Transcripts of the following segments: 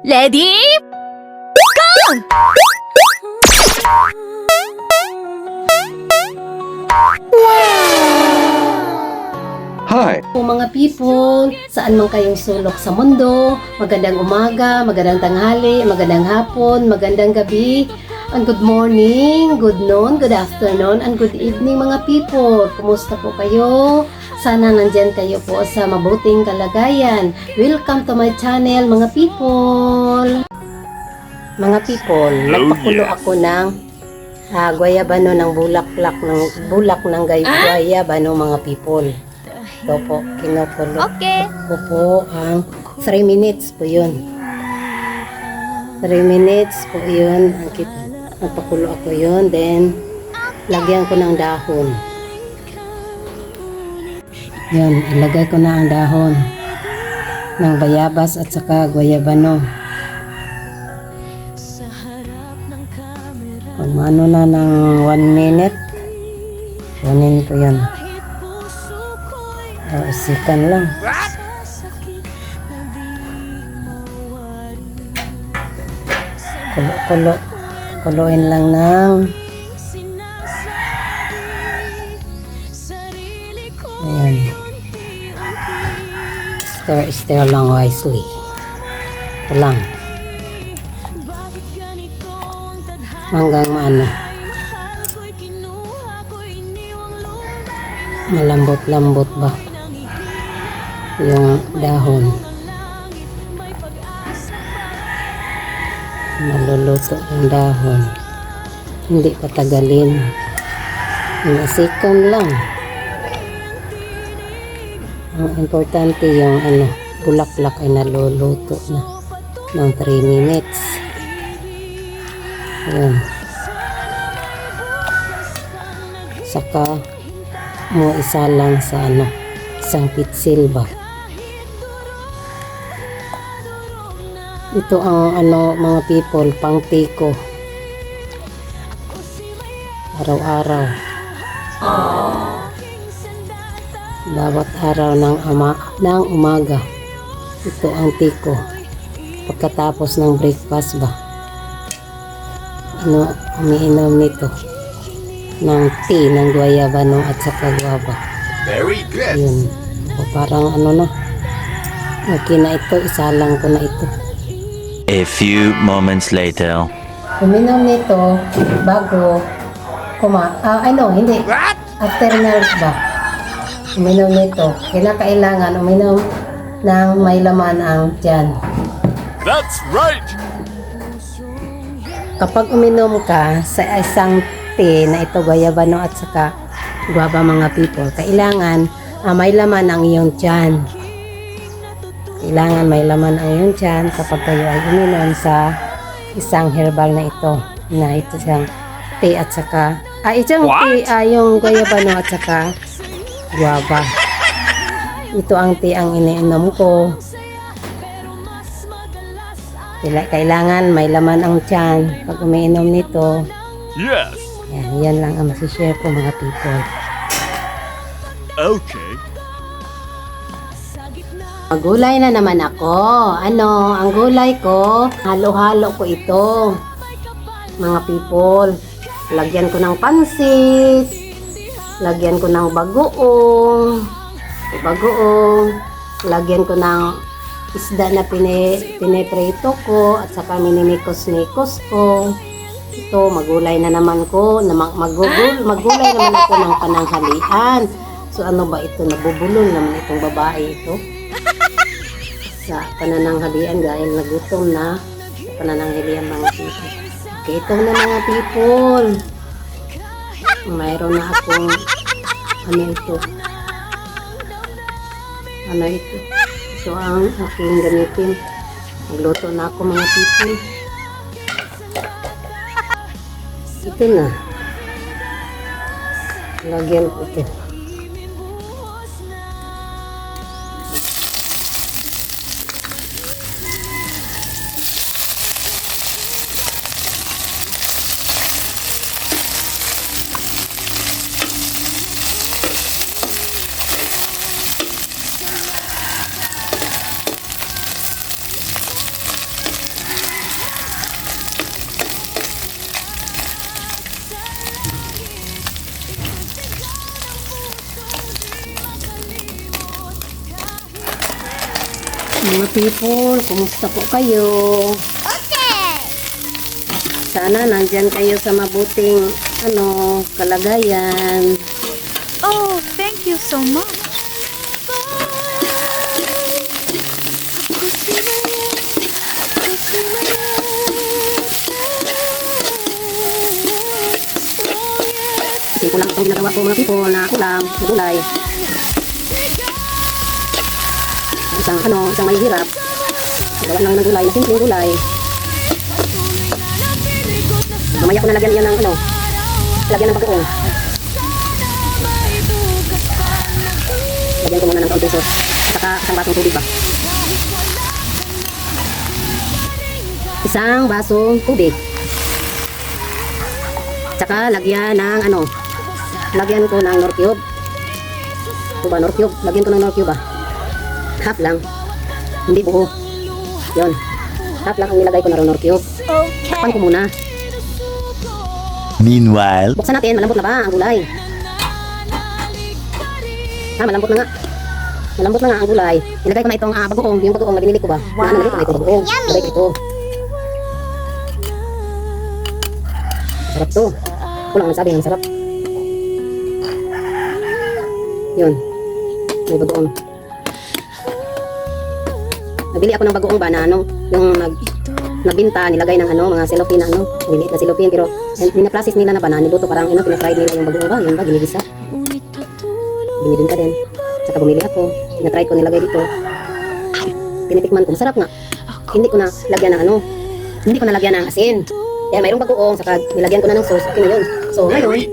레디 Hi. Po mga people, saan man kayong sulok sa mundo, magandang umaga, magandang tanghali, magandang hapon, magandang gabi, and good morning, good noon, good afternoon, and good evening mga people. Kumusta po kayo? Sana nandyan kayo po sa mabuting kalagayan. Welcome to my channel mga people. Mga people, nagpakulo ako ng guayabano ng bulak ng guayabano mga people. Ito po, kinukulo. Okay. Ito po ang 3 minutes po yun. 3 minutes po yun. Nagpakulo ako yun. Then, lagyan ko ng dahon. Yun, ilagay ko na ang dahon ng bayabas at saka guayabano. Kung ano na ng 1 minute, kunin ko yun. Isikan lang. Kulo. Kuluin lang ng ayan. Stir lang wisely. Ito lang. Hanggang maano. Malambot-lambot ba yung dahon. Maluluto yung dahon. Hindi patagalin. Inasikan lang. Ang importante yung bulaklak ay naluluto na ng 3 minutes. Ayan. Saka mo isa lang sa isang pitsil ba. Ito ang mga people, pang tiko. Araw-araw. Bawat araw ng umaga. Ito ang tiko. Pagkatapos ng breakfast ba. Umiinom nito ng tea ng guayabano at saka guava. Very good. Yun. Parang na. Okay na ito. Isalang ko na ito. A few moments later. Uminom nito bago hindi. After meals ba? Uminom nito. Kailangan uminom ng may laman ang tiyan. That's right. Kapag uminom ka sa isang tea na ito, guayabano at saka guava mga people, kailangan may laman ang iyong tiyan. Kailangan may laman ang iyong tiyan kapag kayo ay uminom sa isang herbal na ito. Na ito siyang tea at saka isang tea, yung guayabano at saka guava. Ito ang tea ang iniinom ko. Kailangan may laman ang tiyan pag umiinom nito. Yes. Yan lang ang masishare ko mga people. Okay. Magulay na naman ako. Ang gulay ko, halo-halo ko ito. Mga people, lagyan ko ng pansit, lagyan ko ng bagoong, lagyan ko ng isda na pineprito ko at saka minimikos-mikos ko. Ito, magulay na naman ko. Magulay naman ako ng pananghalian. So ano ba ito? Nabubulol naman itong babae ito. Sa panananghalian dahil nagutom na sa panananghalian mga people. Okay, ito na mga people. Mayroon na akong ito. Ito. Ito ang aking gamitin. Magluto na ako mga people. Ito na. Lagyan ko ito. Mga people, kumusta po kayo? Sana nandyan kayo sa mabuting kalagayan. Oh, thank you so much. Simple lang itong ginagawa ko mga people na ulam, na gulay. Isang mahihirap. Gawa lang ng gulay, na simpleng gulay. Mamaya ko na lagyan yan ng lagyan ng bagoong. Lagyan ko muna ng kaunting sauce. At saka isang basong tubig ba? Isang basong tubig. Tsaka lagyan ng lagyan ko ng Knorr cube. Ito ba, Knorr cube? Lagyan ko ng Knorr cube ba? Half lang. Hindi buo. Yun. Half lang ang nilagay ko na Knorr cube. Takpan ko muna. Meanwhile, Buksan natin, malambot na ba ang gulay? Malambot na nga. Malambot na nga ang gulay. Nilagay ko na itong bagoong, yung bagoong na binili ko ba? Nilagay ko na itong bagoong. Nilagay ko ito. Sarap to. Kulang ang sabi ng sarap. Yun. May bagoong. Nabili ako ng bagoong ba na yung nagbinta, nilagay ng mga cellophane na niliit na cellophane, pero pinaplasis nila na ba na niluto, parang pinafried nila yung bagoong ba, yun ba, ginigisa. Binibinta din. Saka bumili ako, tinatry ko nilagay dito. Tinitikman ko, masarap nga. Hindi ko na lagyan ng hindi ko na lagyan ng asin. Kaya mayroong bagoong, saka nilagyan ko na ng sauce, okay na yun. So ngayon,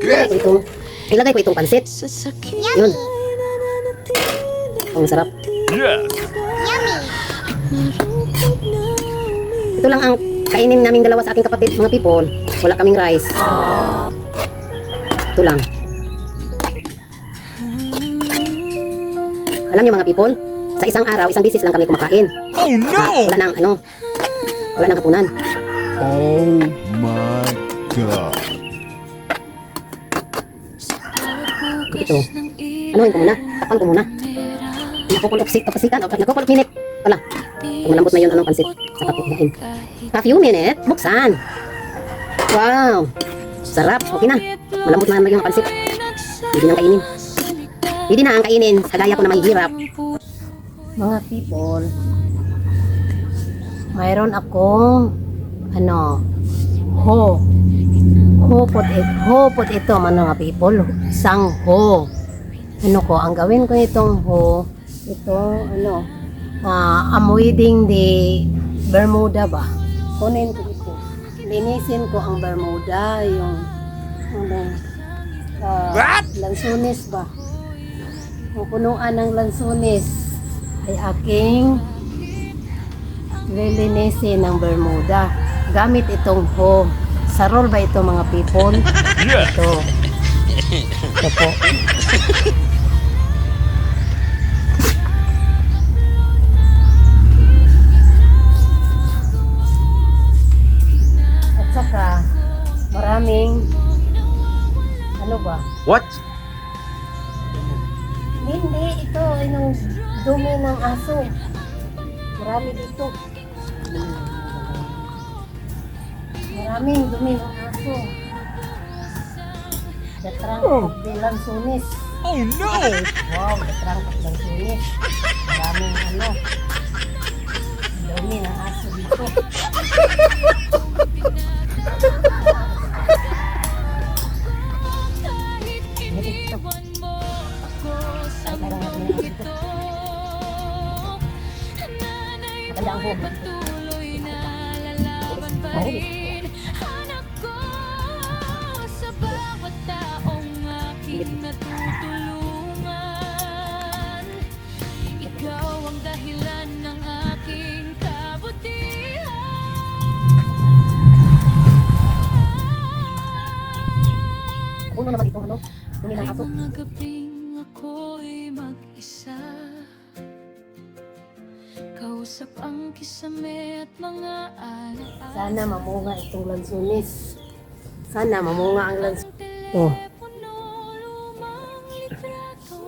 ilagay ko itong pansit. Yun. Ang masarap. Yes. Ito lang ang kainin namin dalawa sa aking kapatid, mga people. Wala kaming rice. Ito lang. Alam niyo mga people, sa isang araw, isang bisis lang kami kumakain. Oh no! Wala nang wala nang hapunan. Oh my God. Ito. Anuhin ko muna. Takpan ko muna. Nakukulok minute. Wala. Kung malambot na yun, pansit. Saka kukain. A few minutes, buksan. Wow. Sarap. Okay na. Malambot na yung pansit. Pwede nang kainin. Pwede na ang kainin. Sa gaya ko na mahihirap. Mga people, mayroon akong hopot ito mga people. Isang ho. Ang gawin ko itong ho, ito I'm weeding the Bermuda ba? Kunin ko ito. Linisin ko ang Bermuda, yung lansunis ba? Ang punuan ng lansunis ay aking lilinisin ng Bermuda. Gamit itong ho. Sa roll ba ito mga people? Yes. Ito. Ito po. At saka, maraming ba? What? Hindi, ito yung dumi ng aso. Marami dito. Maraming dumi ng aso. The trunk of the lansunis. Oh no! Wow, the trunk of lansunis. Maraming dumi ng aso dito. Maganda ang home. Ikaw ang dahilan ng aking kabutihan. Puno naman itong dumi ng aso. Mga gabing ako'y mag-isa, kausap ang kisame at mga alaala. Sana mamunga itong lansunis. Sana mamunga ang lansunis. Oh. Lumang litrato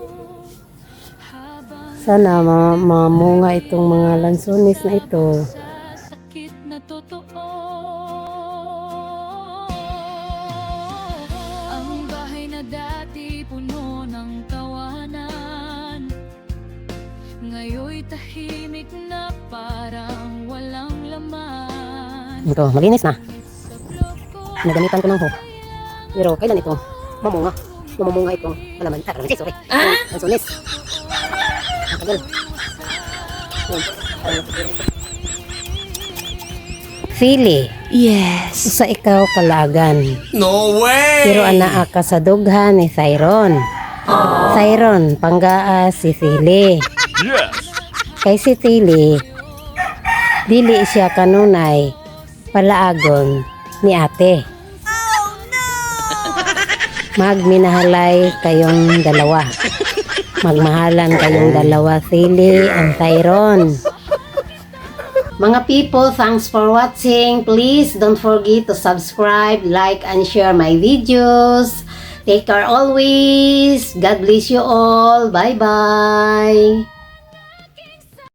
habang Sana mamunga itong mga lansones na ito. Sa sakit na totoo. Ang bahay na dati puno ng tawanan, ngayon'y tahimik na parang walang laman. Ito, malinis na. Sa blog ko Nagamitan ko ng ho. Pero kailan ito mamunga? Mamunga itong halaman. Sorry. Lansones. Ang tagal. Fili. Yes. Sa ikaw kalagan. No way! Pero anaa ka sa dughan ni Tyron. Tyron, panggaa si Fili. Yes! Kay si Fili, dili siya kanunay palaagon ni ate. Magminahalay kayong dalawa. Magmahalan kayong dalawa, Fili and Tyron. Mga people, thanks for watching. Please don't forget to subscribe, like, and share my videos. Take care always. God bless you all. Bye-bye.